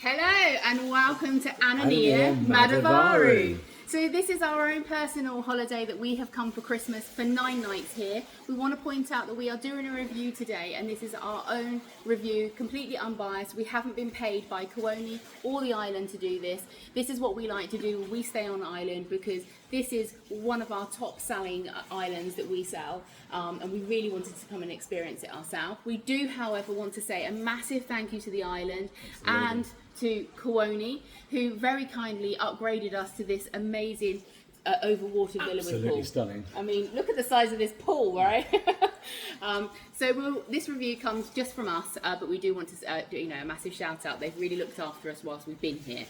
Hello and welcome to Ananea Ananea Madivaru. Madivaru. So this is our own personal holiday that we have come for Christmas for 9 nights here. We want to point out that we are doing a review today, and this is our own review, completely unbiased. We haven't been paid by Kuoni or the island to do this. This is what we like to do when we stay on the island, because this is one of our top selling islands that we sell, and we really wanted to come and experience it ourselves. We do, however, want to say a massive thank you to the island. Absolutely. And to Kuoni, who very kindly upgraded us to this amazing overwater villa with pool. Absolutely stunning. I mean, look at the size of this pool, right? This review comes just from us, but we do want to do a massive shout out. They've really looked after us whilst we've been here.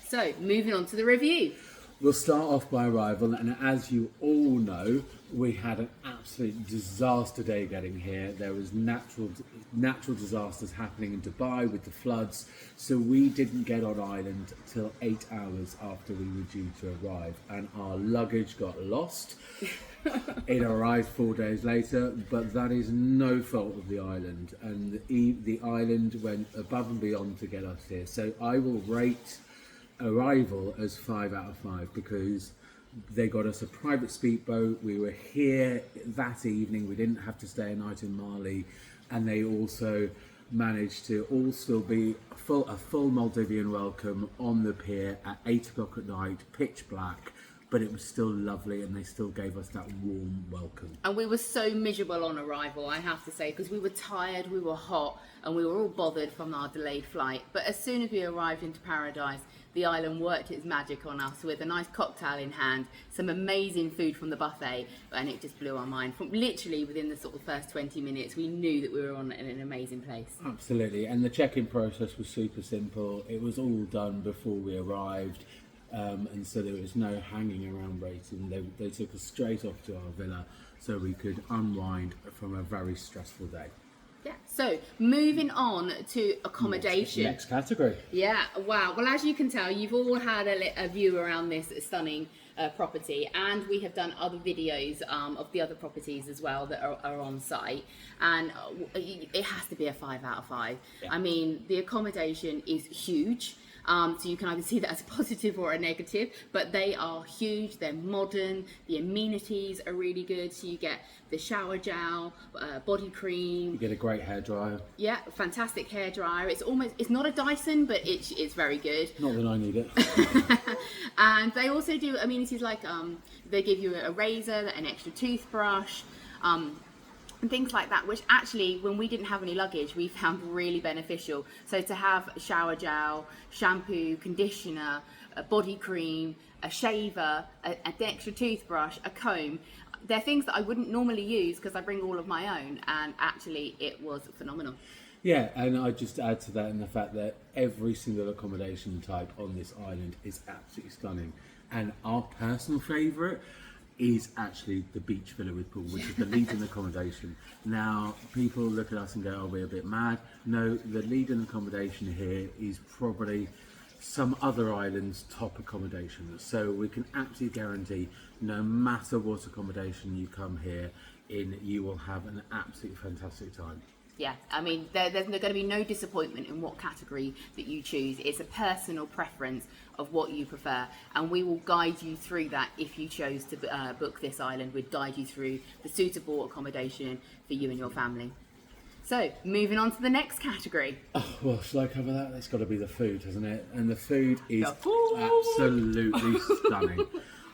So moving on to the review. We'll start off by arrival, and as you all know, we had an absolute disaster day getting here. There was natural disasters happening in Dubai with the floods, so we didn't get on island till 8 hours after we were due to arrive, and our luggage got lost. It arrived 4 days later, but that is no fault of the island, and the island went above and beyond to get us here. So I will rate arrival as 5 out of 5 because they got us a private speedboat. We were here that evening. We didn't have to stay a night in Mali, and they also managed to all still be a full Maldivian welcome on the pier at 8 o'clock at night, pitch black. But it was still lovely, and they still gave us that warm welcome. And we were so miserable on arrival, I have to say, because we were tired, we were hot, and we were all bothered from our delayed flight. But as soon as we arrived into paradise, the island worked its magic on us with a nice cocktail in hand, some amazing food from the buffet, and it just blew our mind. From literally within the sort of first 20 minutes, we knew that we were in an amazing place. Absolutely, and the check-in process was super simple. It was all done before we arrived. And so there was no hanging around waiting. They took us straight off to our villa so we could unwind from a very stressful day. Yeah, so moving on to accommodation. Next category. Yeah, wow. Well, as you can tell, you've all had a view around this stunning property, and we have done other videos of the other properties as well that are on site, and it has to be a 5 out of 5. Yeah. I mean, the accommodation is huge. So you can either see that as a positive or a negative, but they are huge, they're modern, the amenities are really good. So you get the shower gel, body cream. You get a great hairdryer. Yeah, fantastic hairdryer. It's not a Dyson, but it's very good. Not that I need it. And they also do amenities like they give you a razor, an extra toothbrush, and things like that, which actually, when we didn't have any luggage, we found really beneficial. So to have a shower gel, shampoo, conditioner, a body cream, a shaver, an extra toothbrush, a comb, they're things that I wouldn't normally use because I bring all of my own, and actually it was phenomenal. Yeah, and I just add to that in the fact that every single accommodation type on this island is absolutely stunning. And our personal favourite is actually the beach villa with pool, which is the lead-in accommodation. Now, people look at us and go, oh, we're a bit mad. No, the lead-in accommodation here is probably some other islands' top accommodation. So we can absolutely guarantee no matter what accommodation you come here in, you will have an absolutely fantastic time. Yeah, I mean, there's going to be no disappointment in what category that you choose. It's a personal preference of what you prefer, and we will guide you through that. If you chose to book this island, we'd guide you through the suitable accommodation for you and your family. So, moving on to the next category. Oh, well, shall I cover that? That's got to be the food, hasn't it? And the food is absolutely stunning.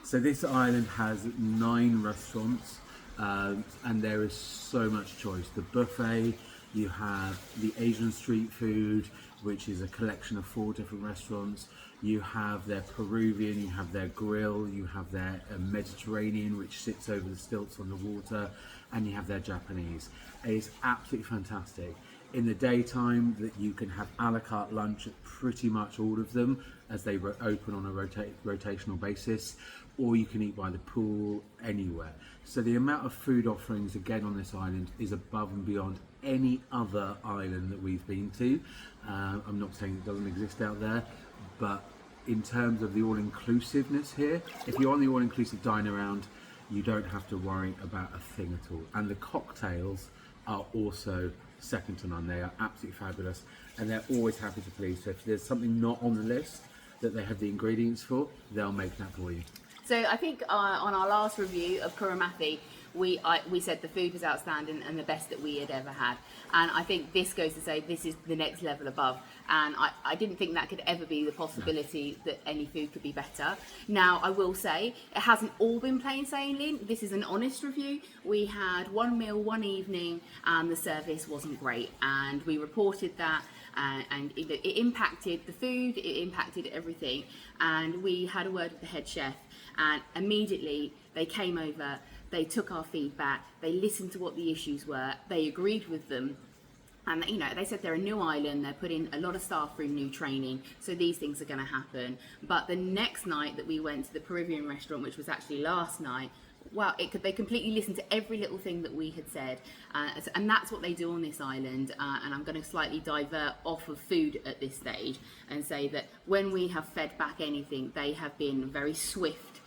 So this island has 9 restaurants, and there is so much choice. The buffet, you have the Asian street food, which is a collection of 4 different restaurants. You have their Peruvian, you have their grill, you have their Mediterranean, which sits over the stilts on the water, and you have their Japanese. It is absolutely fantastic. In the daytime, that you can have a la carte lunch at pretty much all of them, as they open on a rotational basis, or you can eat by the pool anywhere. So the amount of food offerings again on this island is above and beyond any other island that we've been to. I'm not saying it doesn't exist out there, but in terms of the all-inclusiveness here, if you're on the all-inclusive dine around, you don't have to worry about a thing at all. And the cocktails are also second to none. They are absolutely fabulous, and they're always happy to please. So if there's something not on the list that they have the ingredients for, they'll make that for you. So I think on our last review of Kuramathi, we said the food was outstanding and the best that we had ever had. And I think this goes to say this is the next level above. And I didn't think that could ever be the possibility that any food could be better. Now, I will say, it hasn't all been plain sailing. This is an honest review. We had one meal, one evening, and the service wasn't great. And we reported that. And it impacted the food, it impacted everything. And we had a word with the head chef, and immediately they came over, they took our feedback, they listened to what the issues were, they agreed with them. And they said they're a new island, they're putting a lot of staff through new training, so these things are going to happen. But the next night that we went to the Peruvian restaurant, which was actually last night, wow, they completely listened to every little thing that we had said, and that's what they do on this island. And I'm going to slightly divert off of food at this stage and say that when we have fed back anything, they have been very swift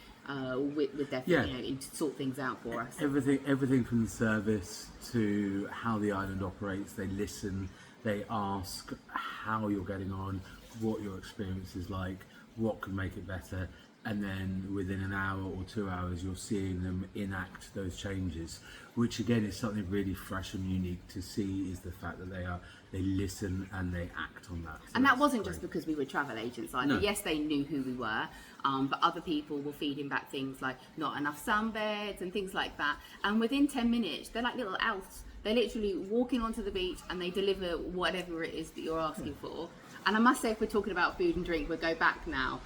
with their to sort things out for us. Everything from the service to how the island operates, they listen, they ask how you're getting on, what your experience is like, what can make it better. And then within an hour or 2 hours, you're seeing them enact those changes, which again is something really fresh and unique to see, is the fact that they listen and they act on that. So and that wasn't just because we were travel agents either. No. Yes, they knew who we were, but other people were feeding back things like not enough sunbeds and things like that. And within 10 minutes, they're like little elves. They're literally walking onto the beach and they deliver whatever it is that you're asking for. And I must say, if we're talking about food and drink, we'll go back now.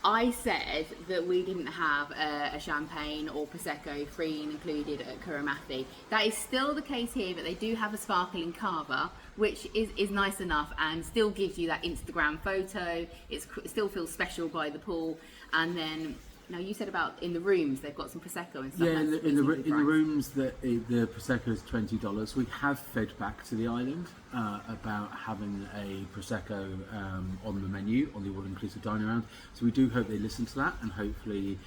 I said that we didn't have a champagne or Prosecco free and included at Kuramathi. That is still the case here, but they do have a sparkling cava, which is nice enough and still gives you that Instagram photo. It still feels special by the pool. And then, now you said about in the rooms, they've got some Prosecco and stuff. Yeah, in the rooms, the Prosecco is $20. We have fed back to the island about having a Prosecco on the menu, on the all-inclusive dining round. So we do hope they listen to that, and hopefully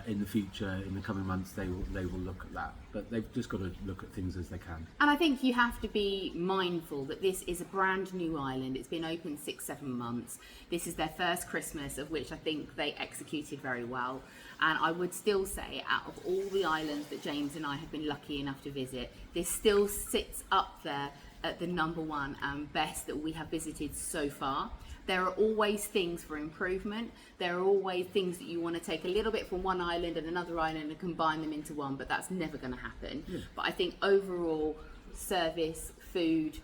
in the future, in the coming months, they will look at that. But they've just got to look at things as they can. And I think you have to be mindful that this is a brand new island. It's been open 6-7 months. This is their first Christmas, of which I think they executed very well. And I would still say, out of all the islands that James and I have been lucky enough to visit, this still sits up there at the #1 and best that we have visited so far. There are always things for improvement. There are always things that you want to take a little bit from one island and another island and combine them into one, but that's never going to happen. Yeah. But I think overall, service, food,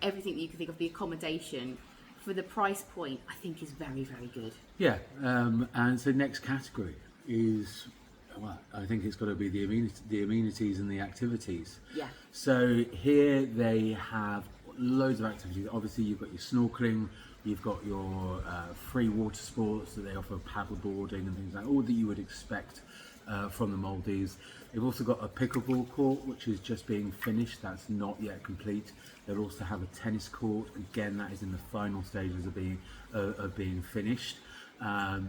everything that you can think of, the accommodation, for the price point, I think is very, very good. Yeah, and so next category is, well, I think it's got to be the amenities and the activities. Yeah. So here they have loads of activities. Obviously, you've got your snorkeling, you've got your free water sports that they offer, paddle boarding and things like that, all that you would expect from the Maldives. They've also got a pickleball court, which is just being finished. That's not yet complete. They'll also have a tennis court. Again, that is in the final stages of being finished.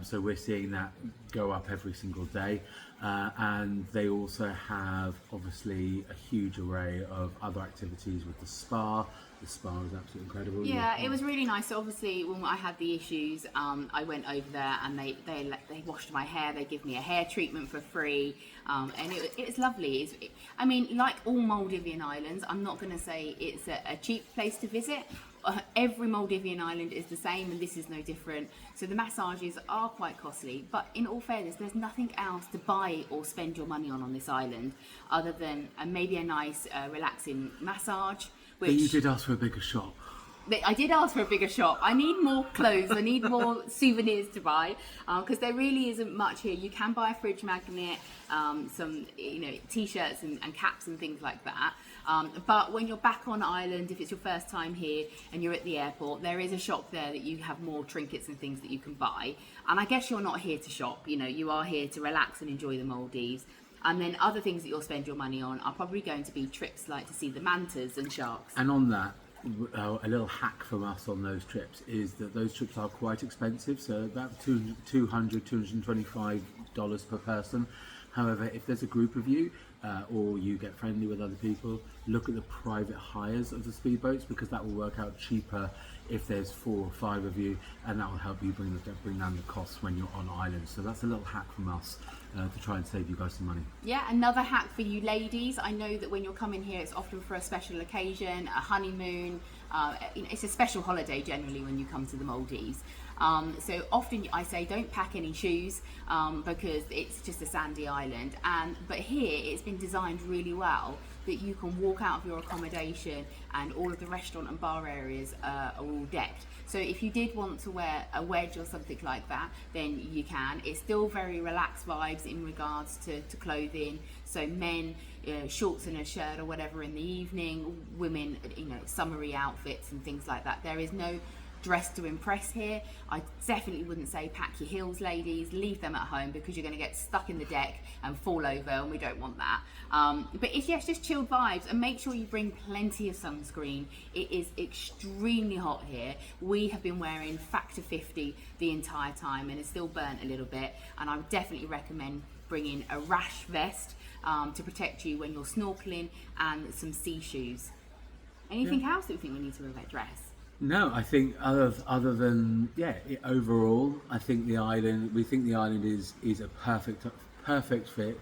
So we're seeing that go up every single day. And they also have, obviously, a huge array of other activities with the spa. The spa is absolutely incredible. Yeah, it was really nice. So obviously, when I had the issues, I went over there and they washed my hair. They give me a hair treatment for free, and it's lovely. I mean, like all Maldivian islands, I'm not going to say it's a cheap place to visit. Every Maldivian island is the same, and this is no different. So the massages are quite costly, but in all fairness, there's nothing else to buy or spend your money on this island other than maybe a nice relaxing massage. But you did ask for a bigger shop. I did ask for a bigger shop. I need more clothes. I need more souvenirs to buy, because there really isn't much here. You can buy a fridge magnet, some t-shirts and caps and things like that. But when you're back on island, if it's your first time here and you're at the airport, there is a shop there that you have more trinkets and things that you can buy. And I guess you're not here to shop. You are here to relax and enjoy the Maldives. And then other things that you'll spend your money on are probably going to be trips like to see the mantas and sharks. And on that, a little hack from us on those trips is that those trips are quite expensive, so about $225 per person. However, if there's a group of you, or you get friendly with other people, look at the private hires of the speedboats, because that will work out cheaper if there's 4 or 5 of you, and that will help you bring down the costs when you're on island. So that's a little hack from us to try and save you guys some money. Yeah, another hack for you ladies. I know that when you're coming here, it's often for a special occasion, a honeymoon. It's a special holiday generally when you come to the Maldives. So often I say don't pack any shoes because it's just a sandy island. But here it's been designed really well that you can walk out of your accommodation and all of the restaurant and bar areas are all decked. So if you did want to wear a wedge or something like that, then you can. It's still very relaxed vibes in regards to clothing. So men, shorts and a shirt or whatever in the evening, women, summery outfits and things like that. There is no dress to impress here. I definitely wouldn't say pack your heels, ladies. Leave them at home because you're going to get stuck in the deck and fall over, and we don't want that. But it's just chilled vibes, and make sure you bring plenty of sunscreen. It is extremely hot here. We have been wearing factor 50 the entire time, and it's still burnt a little bit. And I would definitely recommend bringing a rash vest to protect you when you're snorkeling, and some sea shoes. Anything else that you think we need to address? No, I think other than overall, I think the island. We think the island is a perfect fit.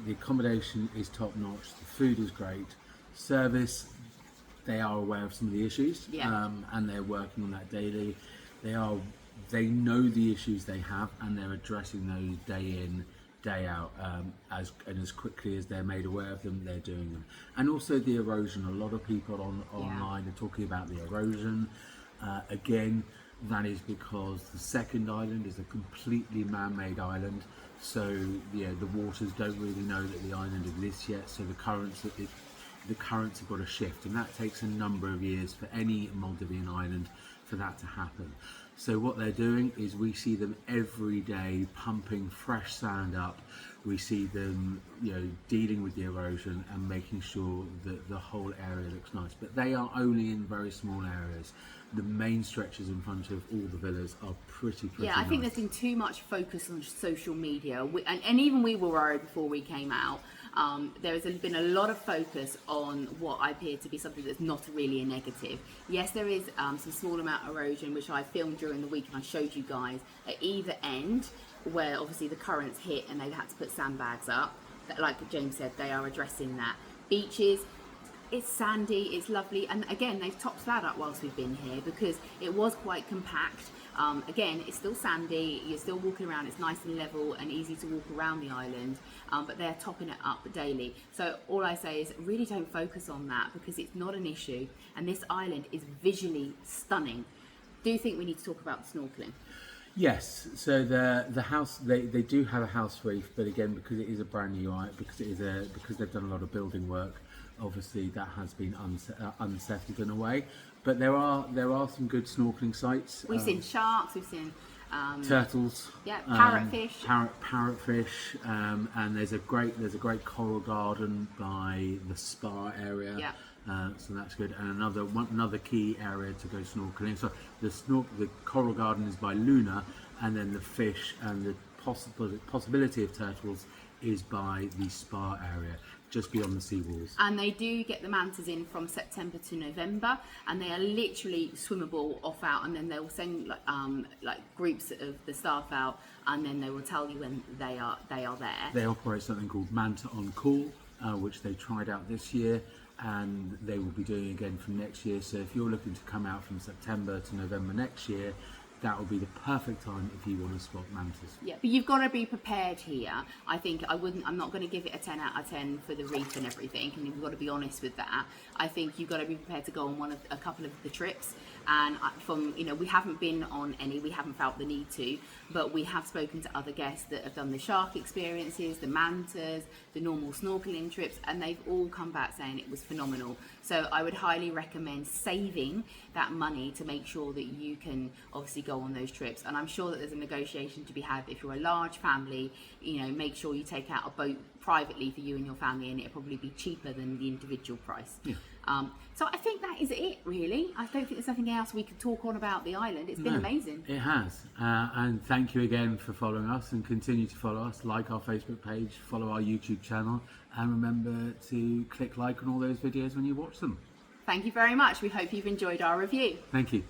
The accommodation is top notch. The food is great. Service, they are aware of some of the issues, and they're working on that daily. They know the issues they have, and they're addressing those day in, day out, as quickly as they're made aware of them, they're doing them. And also the erosion. A lot of people online are talking about the erosion. Again, that is because the second island is a completely man-made island. So the waters don't really know that the island exists yet. So the currents have got to shift, and that takes a number of years for any Maldivian island for that to happen. So what they're doing is we see them every day pumping fresh sand up. We see them, dealing with the erosion and making sure that the whole area looks nice. But they are only in very small areas. The main stretches in front of all the villas are pretty Yeah, I think nice. there's been too much focus on social media, and even we were worried before we came out. There has been a lot of focus on what appear to be something that's not really a negative. Yes, there is some small amount of erosion, which I filmed during the week and I showed you guys at either end, where obviously the currents hit and they've had to put sandbags up. Like James said, they are addressing that. Beaches, it's sandy, it's lovely, and again they've topped that up whilst we've been here because it was quite compact. Again, it's still sandy, you're still walking around, it's nice and level and easy to walk around the island, but they're topping it up daily. So all I say is really don't focus on that because it's not an issue, and this island is visually stunning. Do you think we need to talk about the snorkeling? Yes, so the house they do have a house reef, but again because it is a brand new because they've done a lot of building work, obviously that has been unsettled in a way. But there are some good snorkeling sites. We've seen sharks, we've seen turtles, parrotfish, parrotfish, and there's a great coral garden by the spa area. Yeah. So that's good. And another key area to go snorkeling. So the coral garden is by Luna, and then the fish and the possibility of turtles is by the spa area, just beyond the seawalls. And they do get the mantas in from September to November, and they are literally swimmable off out, and then they will send like groups of the staff out, and then they will tell you when they are there. They operate something called Manta on Call, which they tried out this year, and they will be doing again from next year. So if you're looking to come out from September to November next year, that will be the perfect time if you want to spot mantas. Yeah, but you've got to be prepared here. I think I'm not going to give it a 10 out of 10 for the reef and everything, and you've got to be honest with that. I think you've got to be prepared to go on a couple of the trips, and we haven't been on any, we haven't felt the need to, but we have spoken to other guests that have done the shark experiences, the mantas, the normal snorkeling trips, and they've all come back saying it was phenomenal. So I would highly recommend saving that money to make sure that you can obviously go on those trips. And I'm sure that there's a negotiation to be had. If you're a large family, make sure you take out a boat privately for you and your family, and it'll probably be cheaper than the individual price. Yeah. So I think that is it, really. I don't think there's anything else we could talk on about the island. It's been amazing. It has. And thank you again for following us, and continue to follow us. Like our Facebook page, follow our YouTube channel, and remember to click like on all those videos when you watch them. Thank you very much. We hope you've enjoyed our review. Thank you.